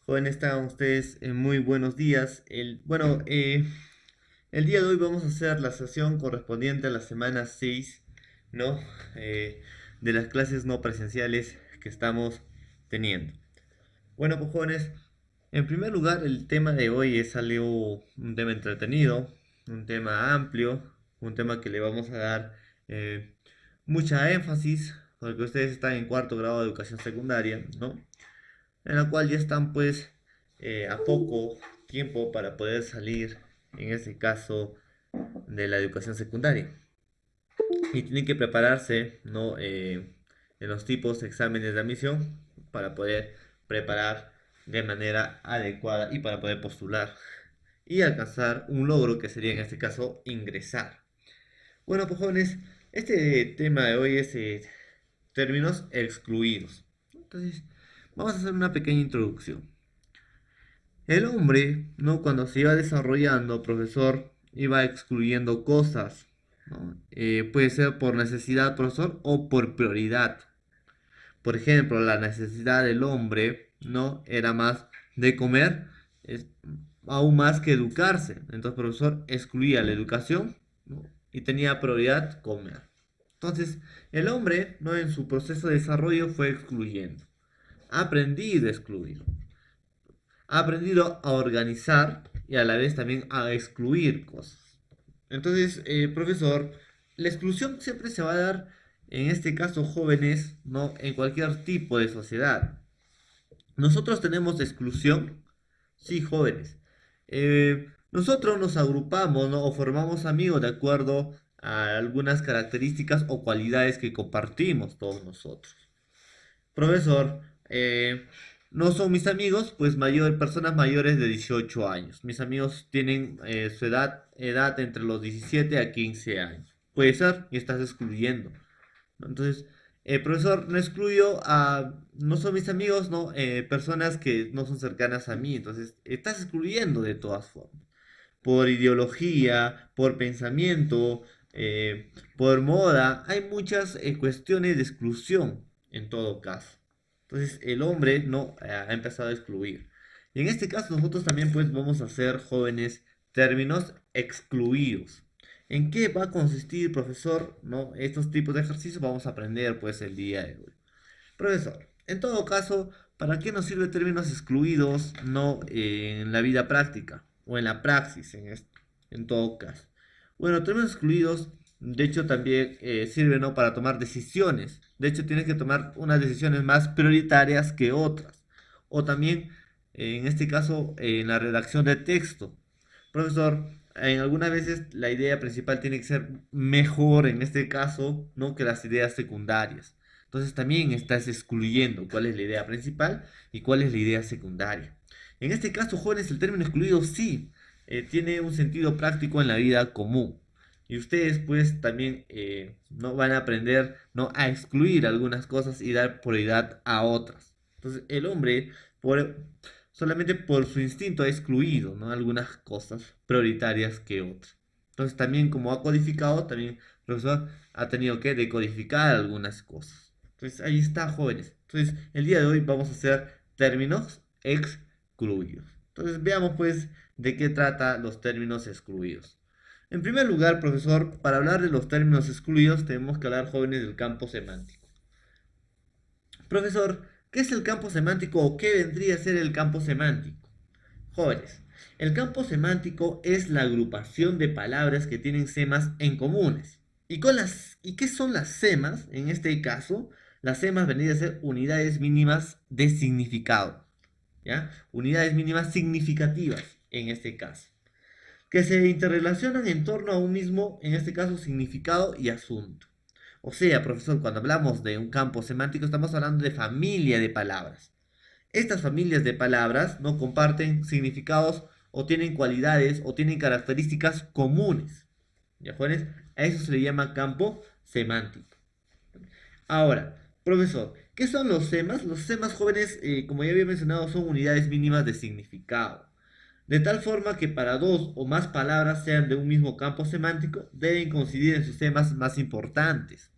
Jóvenes, están ustedes muy buenos días. El día de hoy vamos a hacer la sesión correspondiente a la semana 6, ¿no? De las clases no presenciales que estamos teniendo. Bueno, pues jóvenes, en primer lugar, el tema de hoy es un tema entretenido, un tema amplio, un tema que le vamos a dar mucha énfasis, porque ustedes están en cuarto grado de educación secundaria, ¿no? En la cual ya están pues a poco tiempo para poder salir, en este caso, de la educación secundaria. Y tienen que prepararse, ¿no? En los tipos de exámenes de admisión para poder preparar de manera adecuada y para poder postular y alcanzar un logro que sería en este caso ingresar. Bueno, pues jóvenes, este tema de hoy es términos excluidos. Entonces, vamos a hacer una pequeña introducción. El hombre, ¿no? Cuando se iba desarrollando, profesor, iba excluyendo cosas, ¿no? Puede ser por necesidad, profesor, o por prioridad. Por ejemplo, la necesidad del hombre, ¿no? Era más de comer, es, aún más que educarse. Entonces, profesor excluía la educación, ¿no? Y tenía prioridad comer. Entonces, el hombre, ¿no? En su proceso de desarrollo fue excluyendo. Ha aprendido a excluir. Ha aprendido a organizar y a la vez también a excluir cosas. Entonces, profesor, la exclusión siempre se va a dar, en este caso, jóvenes, ¿no? En cualquier tipo de sociedad. Nosotros tenemos exclusión, sí, jóvenes. Nosotros nos agrupamos, ¿no? O formamos amigos de acuerdo a algunas características o cualidades que compartimos todos nosotros. Profesor, no son mis amigos, pues personas mayores de 18 años. Mis amigos tienen su edad entre los 17 a 15 años. Puede ser, y estás excluyendo. ¿No? Entonces, profesor, no son mis amigos, ¿no? Personas que no son cercanas a mí. Entonces, estás excluyendo de todas formas. Por ideología, por pensamiento, por moda. Hay muchas cuestiones de exclusión en todo caso. Entonces el hombre no ha empezado a excluir. Y en este caso nosotros también pues vamos a hacer jóvenes términos excluidos. ¿En qué va a consistir, profesor? ¿No? Estos tipos de ejercicios vamos a aprender pues el día de hoy. Profesor, en todo caso, ¿para qué nos sirven términos excluidos no en la vida práctica o en la praxis en todo caso? Bueno, términos excluidos, de hecho, también sirven, ¿no? Para tomar decisiones. De hecho, tienes que tomar unas decisiones más prioritarias que otras. O también, en este caso, en la redacción de texto. Profesor, en algunas veces la idea principal tiene que ser mejor, en este caso, ¿no? Que las ideas secundarias. Entonces también estás excluyendo cuál es la idea principal y cuál es la idea secundaria. En este caso, jóvenes, el término excluido sí tiene un sentido práctico en la vida común. Y ustedes pues también no van a aprender, ¿no? A excluir algunas cosas y dar prioridad a otras. Entonces el hombre por, solamente por su instinto ha excluido, ¿no? Algunas cosas prioritarias que otras. Entonces también como ha codificado, también el profesor ha tenido que decodificar algunas cosas. Entonces ahí está, jóvenes. Entonces el día de hoy vamos a hacer términos excluidos. Entonces veamos pues de qué trata los términos excluidos. En primer lugar, profesor, para hablar de los términos excluidos tenemos que hablar, jóvenes, del campo semántico. Profesor, ¿qué es el campo semántico o qué vendría a ser el campo semántico? Jóvenes, el campo semántico es la agrupación de palabras que tienen semas en comunes. ¿Y qué son las semas? En este caso, las semas vendrían a ser unidades mínimas de significado. ¿Ya? Unidades mínimas significativas en este caso, que se interrelacionan en torno a un mismo, en este caso, significado y asunto. O sea, profesor, cuando hablamos de un campo semántico estamos hablando de familia de palabras. Estas familias de palabras no comparten significados o tienen cualidades o tienen características comunes. ¿Ya, jóvenes? A eso se le llama campo semántico. Ahora, profesor, ¿qué son los semas? Los semas, jóvenes, como ya había mencionado, son unidades mínimas de significado. De tal forma que para dos o más palabras sean de un mismo campo semántico, deben coincidir en sus temas más importantes.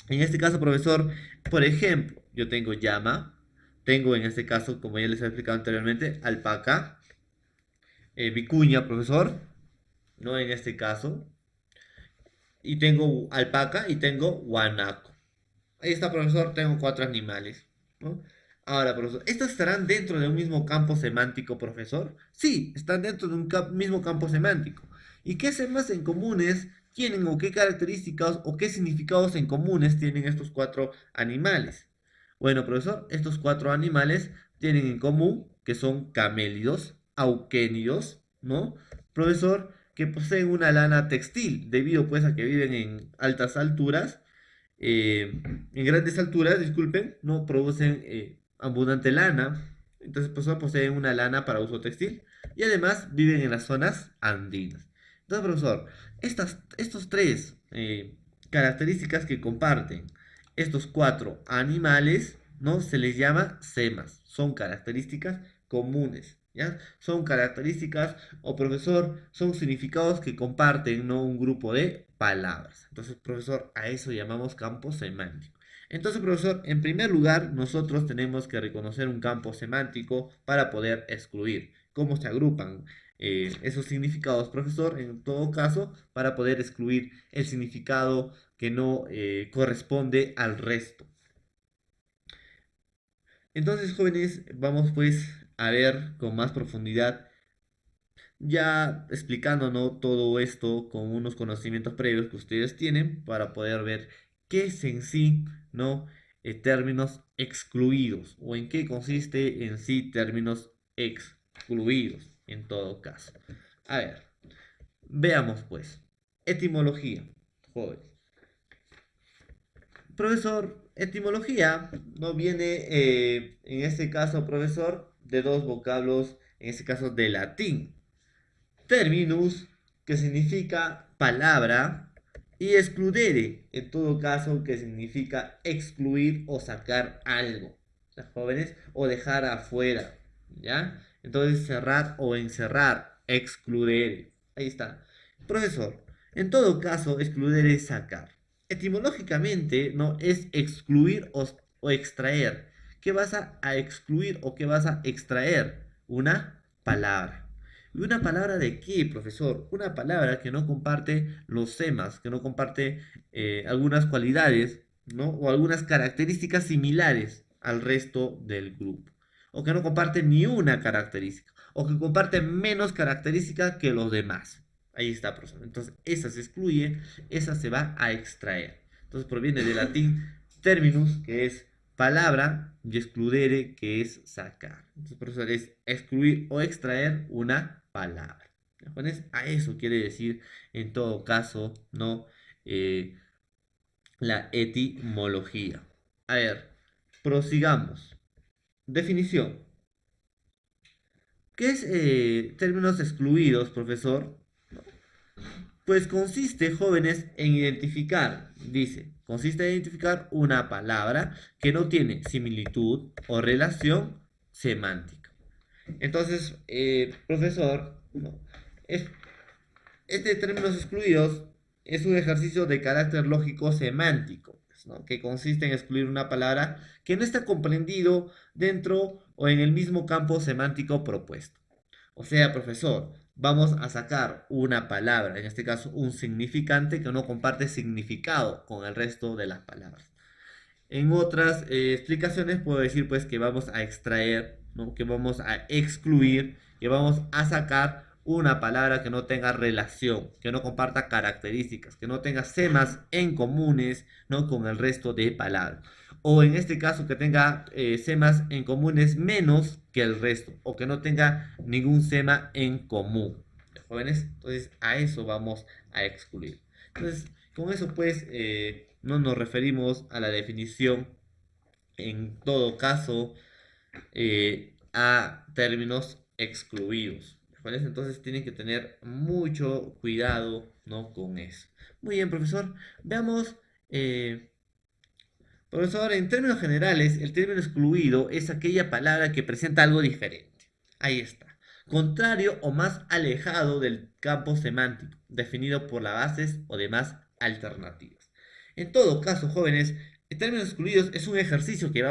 En este caso, profesor, por ejemplo, yo tengo llama, tengo en este caso, como ya les he explicado anteriormente, alpaca, vicuña, profesor, no en este caso, y tengo alpaca y tengo guanaco. Ahí está, profesor, tengo cuatro animales, ¿no? Ahora, profesor, ¿estos estarán dentro de un mismo campo semántico, profesor? Sí, están dentro de un mismo campo semántico. ¿Y qué semas en comunes tienen o qué características o qué significados en comunes tienen estos cuatro animales? Bueno, profesor, estos cuatro animales tienen en común que son camélidos, auquénidos, ¿no? Profesor, que poseen una lana textil, debido pues a que viven en altas alturas, en grandes alturas, disculpen, no producen abundante lana. Entonces, pues poseen una lana para uso textil y además viven en las zonas andinas. Entonces, profesor, estos tres características que comparten estos cuatro animales, ¿no? Se les llama semas. Son características comunes, ¿ya? Son características o profesor, son significados que comparten, ¿no? Un grupo de palabras. Entonces, profesor, a eso llamamos campo semántico. Entonces, profesor, en primer lugar, nosotros tenemos que reconocer un campo semántico para poder excluir. ¿Cómo se agrupan esos significados, profesor? En todo caso, para poder excluir el significado que no corresponde al resto. Entonces, jóvenes, vamos pues a ver con más profundidad, ya explicándonos todo esto con unos conocimientos previos que ustedes tienen para poder ver qué es en sí, ¿no? Términos excluidos o en qué consiste en sí términos excluidos en todo caso. A ver, veamos pues. Etimología, jóvenes. Profesor, etimología no viene, en este caso, profesor, de dos vocablos, en este caso de latín. Terminus, que significa palabra, y excludere, en todo caso, que significa excluir o sacar algo, ¿ya, jóvenes? O dejar afuera, ¿ya? Entonces, cerrar o encerrar, excludere. Ahí está. Profesor, en todo caso, excluir es sacar. Etimológicamente, ¿no? Es excluir o extraer. ¿Qué vas a excluir o qué vas a extraer? Una palabra. ¿Y una palabra de qué, profesor? Una palabra que no comparte los semas, que no comparte algunas cualidades, ¿no? O algunas características similares al resto del grupo. O que no comparte ni una característica. O que comparte menos características que los demás. Ahí está, profesor. Entonces, esa se excluye, esa se va a extraer. Entonces, proviene del latín terminus, que es palabra, y excludere, que es sacar. Entonces, profesor, es excluir o extraer una palabra. Entonces, a eso quiere decir, en todo caso, ¿no? La etimología. A ver, prosigamos. Definición. ¿Qué es términos excluidos, profesor? Pues consiste, jóvenes, en identificar, dice, consiste en identificar una palabra que no tiene similitud o relación semántica. Entonces, profesor, ¿no? es, este términos excluidos es un ejercicio de carácter lógico semántico, pues, ¿no? Que consiste en excluir una palabra que no está comprendido dentro o en el mismo campo semántico propuesto. O sea, profesor, vamos a sacar una palabra, en este caso un significante que no comparte significado con el resto de las palabras. En otras explicaciones puedo decir pues que vamos a extraer, ¿no? Que vamos a excluir, que vamos a sacar una palabra que no tenga relación, que no comparta características, que no tenga semas en comunes, ¿no? Con el resto de palabras. O en este caso que tenga semas en comunes menos que el resto, o que no tenga ningún sema en común. Jóvenes, entonces a eso vamos a excluir. Entonces, con eso pues no nos referimos a la definición, en todo caso, a términos excluidos. ¿Vale? Entonces tienen que tener mucho cuidado, ¿no? Con eso. Muy bien, profesor. Veamos, profesor, en términos generales, el término excluido es aquella palabra que presenta algo diferente. Ahí está. Contrario o más alejado del campo semántico, definido por las bases o demás alternativas. En todo caso, jóvenes, en términos excluidos es un ejercicio que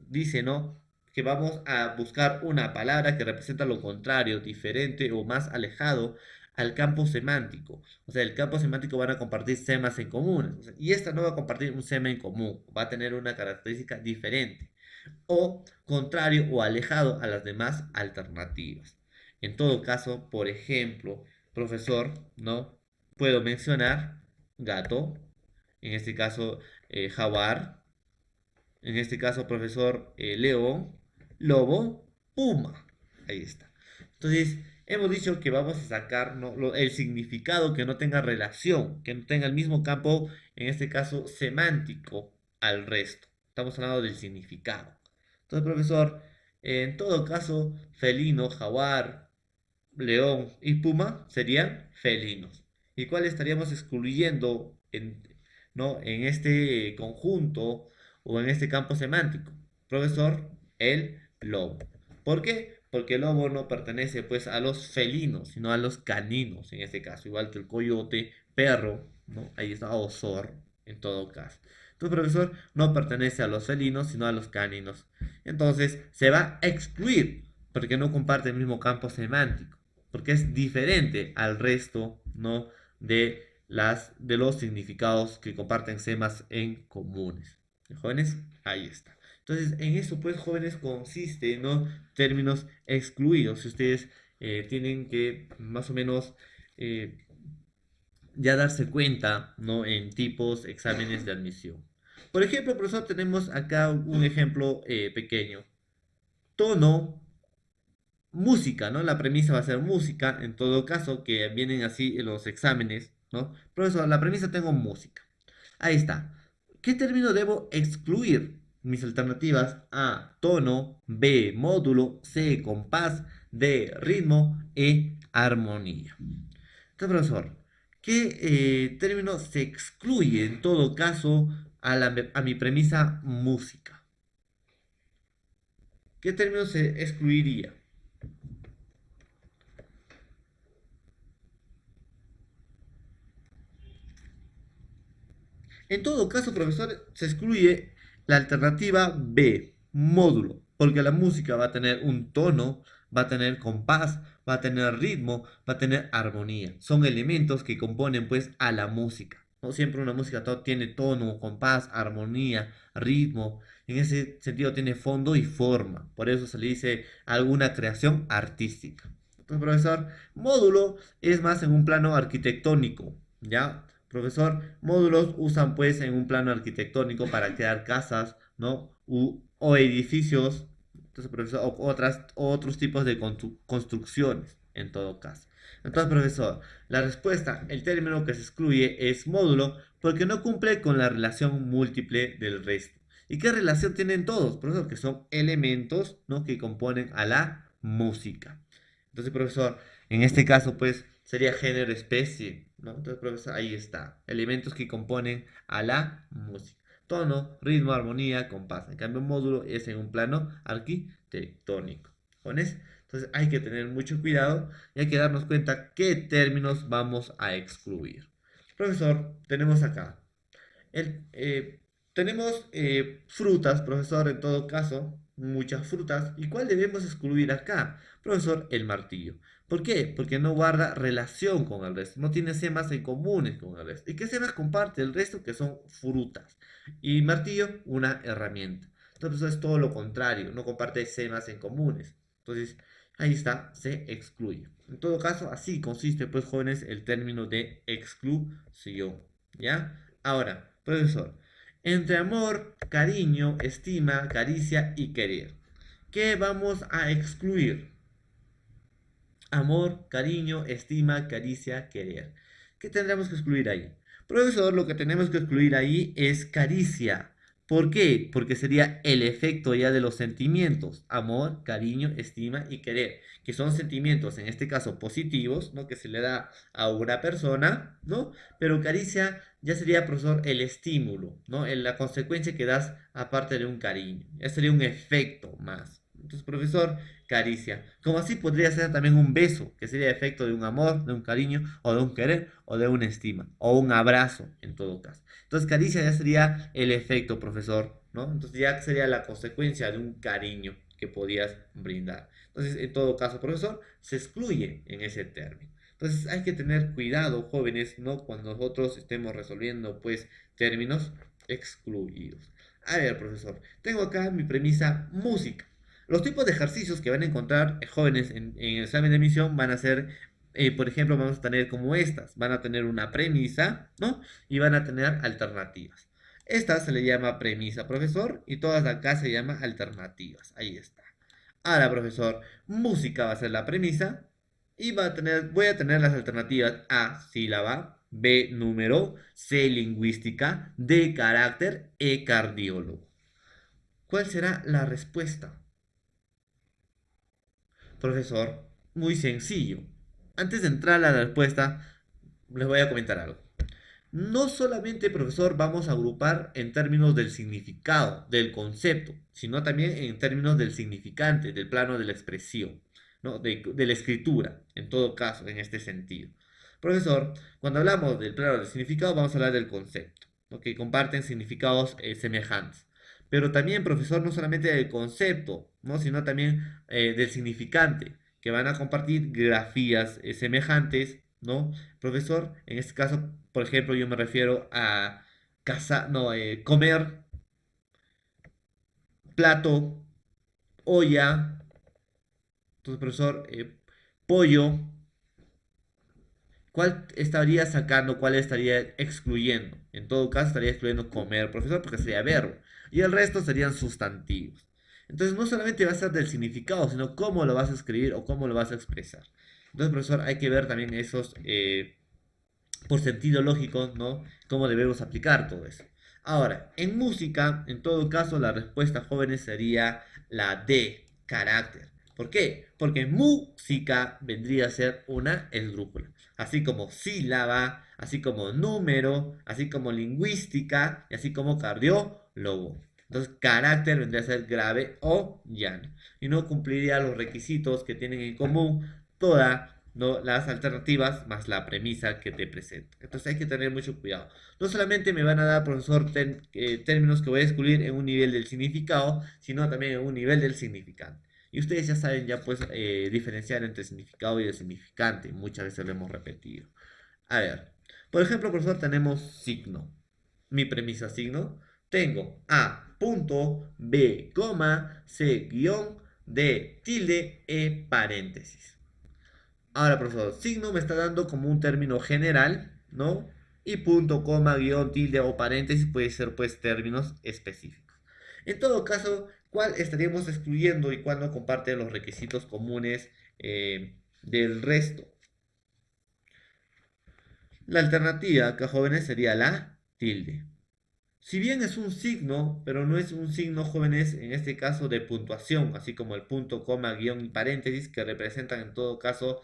dice, ¿no? Que vamos a buscar una palabra que representa lo contrario, diferente o más alejado al campo semántico. O sea, el campo semántico van a compartir semas en común. O sea, y esta no va a compartir un sema en común, va a tener una característica diferente o contrario o alejado a las demás alternativas. En todo caso, por ejemplo, profesor, ¿no? Puedo mencionar gato, en este caso jaguar, en este caso profesor león, lobo, puma. Ahí está. Entonces, hemos dicho que vamos a sacar, ¿no? El significado que no tenga relación, que no tenga el mismo campo, en este caso semántico, al resto. Estamos hablando del significado. Entonces, profesor, en todo caso, felino, jaguar, león y puma serían felinos. ¿Y cuál estaríamos excluyendo ¿no? en este conjunto o en este campo semántico? Profesor, el lobo. ¿Por qué? Porque el lobo no pertenece pues a los felinos, sino a los caninos en este caso, igual que el coyote, perro, ¿no? Ahí está, o zorro, en todo caso. Entonces, profesor, no pertenece a los felinos, sino a los caninos. Entonces, se va a excluir porque no comparte el mismo campo semántico, porque es diferente al resto, ¿no? de los significados que comparten semas en comunes. Jóvenes, ahí está. Entonces, en eso, pues, jóvenes, consiste, ¿no? Términos excluidos. Si ustedes tienen que más o menos ya darse cuenta, ¿no? En tipos, exámenes de admisión. Por ejemplo, profesor, tenemos acá un ejemplo pequeño. Tono, música, ¿no? La premisa va a ser música, en todo caso, que vienen así en los exámenes, ¿no? Profesor, la premisa tengo música. Ahí está. ¿Qué término debo excluir? Mis alternativas: A, tono; B, módulo; C, compás; D, ritmo; E, armonía. Entonces, profesor, ¿qué término se excluye en todo caso a mi premisa música? ¿Qué término se excluiría? En todo caso, profesor, se excluye la alternativa B, módulo, porque la música va a tener un tono, va a tener compás, va a tener ritmo, va a tener armonía. Son elementos que componen pues a la música. No siempre una música tiene tono, compás, armonía, ritmo. En ese sentido tiene fondo y forma. Por eso se le dice alguna creación artística. Entonces, profesor, módulo es más en un plano arquitectónico, ¿ya? Profesor, módulos usan pues en un plano arquitectónico para crear casas, ¿no? O edificios, entonces, profesor, otros tipos de construcciones, en todo caso. Entonces, profesor, la respuesta, el término que se excluye es módulo porque no cumple con la relación múltiple del resto. ¿Y qué relación tienen todos, profesor? Que son elementos, ¿no? Que componen a la música. Entonces, profesor, en este caso, pues, sería género, especie, ¿no? Entonces, profesor, ahí está. Elementos que componen a la música. Tono, ritmo, armonía, compás. En cambio, módulo es en un plano arquitectónico. ¿Pones? Entonces, hay que tener mucho cuidado y hay que darnos cuenta qué términos vamos a excluir. Profesor, tenemos acá. El, tenemos frutas, profesor, en todo caso, muchas frutas. ¿Y cuál debemos excluir acá? Profesor, el martillo. ¿Por qué? Porque no guarda relación con el resto, no tiene semas en comunes con el resto. ¿Y qué semas comparte el resto? Que son frutas. Y martillo, una herramienta. Entonces, eso es todo lo contrario, no comparte semas en comunes. Entonces, ahí está, se excluye. En todo caso, así consiste, pues, jóvenes, el término de exclusión. ¿Ya? Ahora, profesor, entre amor, cariño, estima, caricia y querer, ¿qué vamos a excluir? Amor, cariño, estima, caricia, querer. ¿Qué tendremos que excluir ahí? Profesor, lo que tenemos que excluir ahí es caricia. ¿Por qué? Porque sería el efecto ya de los sentimientos: amor, cariño, estima y querer, que son sentimientos, en este caso positivos, ¿no? Que se le da a una persona, ¿no? Pero caricia ya sería, profesor, el estímulo, ¿no? La consecuencia que das aparte de un cariño. Ya sería un efecto más. Entonces, profesor, caricia. Como así podría ser también un beso, que sería efecto de un amor, de un cariño, o de un querer, o de una estima, o un abrazo, en todo caso. Entonces, caricia ya sería el efecto, profesor, ¿no? Entonces, ya sería la consecuencia de un cariño que podías brindar. Entonces, en todo caso, profesor, se excluye en ese término. Entonces, hay que tener cuidado, jóvenes, ¿no? Cuando nosotros estemos resolviendo, pues, términos excluidos. A ver, profesor, tengo acá mi premisa música. Los tipos de ejercicios que van a encontrar jóvenes en el examen de admisión van a ser, por ejemplo, vamos a tener como estas. Van a tener una premisa, ¿no? Y van a tener alternativas. Esta se le llama premisa, profesor, y todas acá se llama alternativas. Ahí está. Ahora, profesor, música va a ser la premisa y voy a tener las alternativas: A, sílaba; B, número; C, lingüística; D, carácter; E, cardiólogo. ¿Cuál será la respuesta? Profesor, muy sencillo. Antes de entrar a la respuesta, les voy a comentar algo. No solamente, profesor, vamos a agrupar en términos del significado, del concepto, sino también en términos del significante, del plano de la expresión, ¿no? De la escritura, en todo caso, en este sentido. Profesor, cuando hablamos del plano del significado, vamos a hablar del concepto, ¿no? Que comparten significados semejantes. Pero también, profesor, no solamente del concepto, ¿no? Sino también del significante, que van a compartir grafías semejantes, ¿no? Profesor, en este caso, por ejemplo, yo me refiero a no, comer, plato, olla. Entonces, profesor, pollo. ¿Cuál estaría sacando? ¿Cuál estaría excluyendo? En todo caso, estaría excluyendo comer, profesor, porque sería verbo. Y el resto serían sustantivos. Entonces, no solamente va a ser del significado, sino cómo lo vas a escribir o cómo lo vas a expresar. Entonces, profesor, hay que ver también esos por sentido lógico, ¿no? Cómo debemos aplicar todo eso. Ahora, en música, en todo caso, la respuesta, jóvenes, sería la D, carácter. ¿Por qué? Porque música vendría a ser una esdrújula. Así como sílaba, así como número, así como lingüística y así como cardiólogo. Entonces, carácter vendría a ser grave o llano. Y no cumpliría los requisitos que tienen en común toda, ¿no?, las alternativas más la premisa que te presento. Entonces hay que tener mucho cuidado. No solamente me van a dar, profesor, términos que voy a excluir en un nivel del significado, sino también en un nivel del significante. Y ustedes ya saben ya pues diferenciar entre significado y el significante. Muchas veces lo hemos repetido. A ver, por ejemplo, profesor, tenemos signo. Mi premisa signo. Tengo A, punto; B, coma; C, guión; D, tilde; E, paréntesis. Ahora, profesor, signo me está dando como un término general, ¿no? Y punto, coma, guión, tilde o paréntesis puede ser pues términos específicos. En todo caso, ¿cuál estaríamos excluyendo y cuál no comparte los requisitos comunes del resto? La alternativa acá, jóvenes, sería la tilde. Si bien es un signo, pero no es un signo, jóvenes, en este caso de puntuación, así como el punto, coma, guión y paréntesis, que representan en todo caso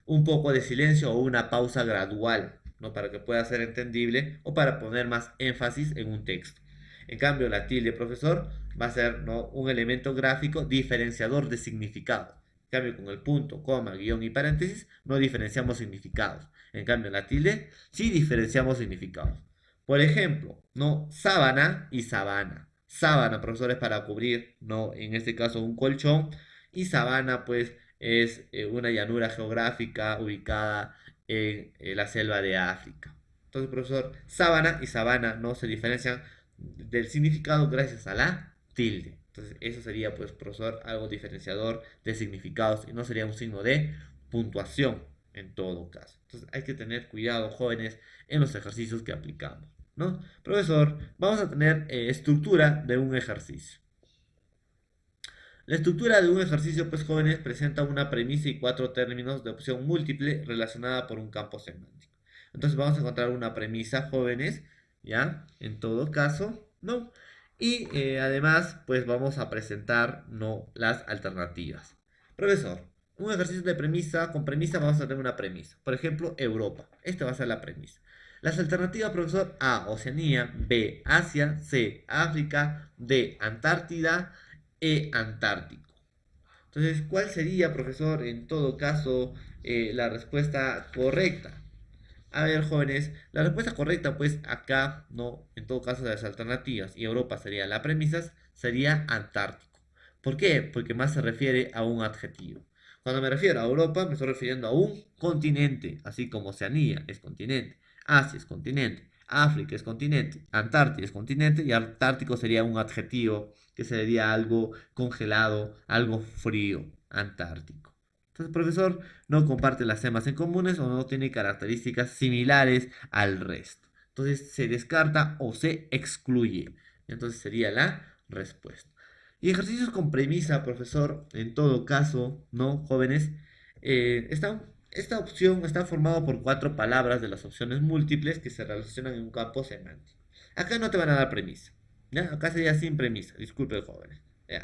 un poco de silencio o una pausa gradual, ¿no? Para que pueda ser entendible o para poner más énfasis en un texto. En cambio, la tilde, profesor, va a ser, ¿no?, un elemento gráfico diferenciador de significado. En cambio, con el punto, coma, guión y paréntesis no diferenciamos significados. En cambio, la tilde sí diferenciamos significados. Por ejemplo, ¿no? Sábana y sabana. Sábana, profesores, para cubrir, ¿no? En este caso, un colchón. Y sabana, pues, es una llanura geográfica ubicada en la selva de África. Entonces, profesor, sábana y sabana no se diferencian del significado gracias a la tilde. Entonces, eso sería, pues, profesor, algo diferenciador de significados y no sería un signo de puntuación en todo caso. Entonces, hay que tener cuidado, jóvenes, en los ejercicios que aplicamos, ¿no? Profesor, vamos a tener estructura de un ejercicio. La estructura de un ejercicio, pues, jóvenes, presenta una premisa y cuatro términos de opción múltiple relacionada por un campo semántico. Entonces vamos a encontrar una premisa, jóvenes, ¿ya? En todo caso, ¿no? Y además, pues vamos a presentar, ¿no?, las alternativas. Profesor, un ejercicio de premisa, con premisa vamos a tener una premisa. Por ejemplo, Europa. Esta va a ser la premisa. Las alternativas, profesor: A, Oceanía; B, Asia; C, África; D, Antártida; e Antártico. Entonces, ¿cuál sería, profesor, en todo caso, la respuesta correcta? A ver, jóvenes, la respuesta correcta, pues acá, no, en todo caso de las alternativas, y Europa sería la premisa, sería Antártico. ¿Por qué? Porque más se refiere a un adjetivo. Cuando me refiero a Europa, me estoy refiriendo a un continente, así como Oceanía es continente, Asia es continente, África es continente, Antártida es continente y Antártico sería un adjetivo que sería algo congelado, algo frío, Antártico. Entonces, profesor, no comparte las temas en comunes o no tiene características similares al resto. Entonces se descarta o se excluye. Entonces sería la respuesta. Y ejercicios con premisa, profesor, en todo caso, ¿no, jóvenes? Esta opción está formada por cuatro palabras de las opciones múltiples que se relacionan en un campo semántico. Acá no te van a dar premisa. ¿Ya? Acá sería sin premisa. Disculpe, jóvenes. Ya.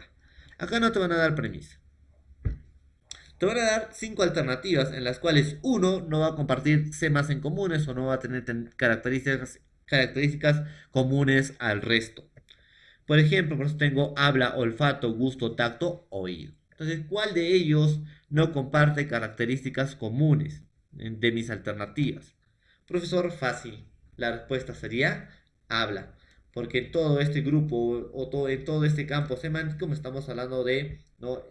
Acá no te van a dar premisa. Te van a dar cinco alternativas en las cuales uno no va a compartir temas en comunes o no va a tener características comunes al resto. Por ejemplo, por eso tengo habla, olfato, gusto, tacto, oído. Entonces, ¿cuál de ellos no comparte características comunes de mis alternativas? Profesor, fácil. La respuesta sería habla. Porque todo este grupo o todo este campo semántico me estamos hablando de, ¿no?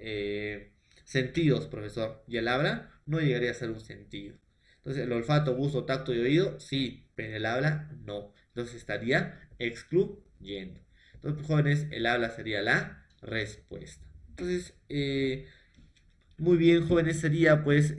Sentidos, profesor. Y el habla no llegaría a ser un sentido. Entonces, el olfato, gusto, tacto y oído, sí, pero el habla no. Entonces estaría excluyendo. Entonces, jóvenes, el habla sería la respuesta. Entonces, muy bien, jóvenes, sería pues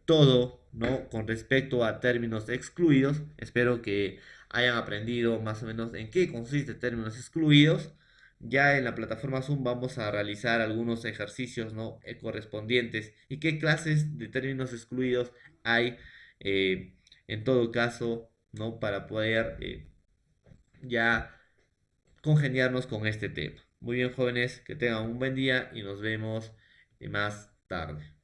todo, ¿no? Con respecto a términos excluidos. Espero que hayan aprendido más o menos en qué consiste términos excluidos. Ya en la plataforma Zoom vamos a realizar algunos ejercicios, ¿no? Correspondientes y qué clases de términos excluidos hay en todo caso, ¿no? Para poder ya congeniarnos con este tema. Muy bien, jóvenes, que tengan un buen día y nos vemos más tarde.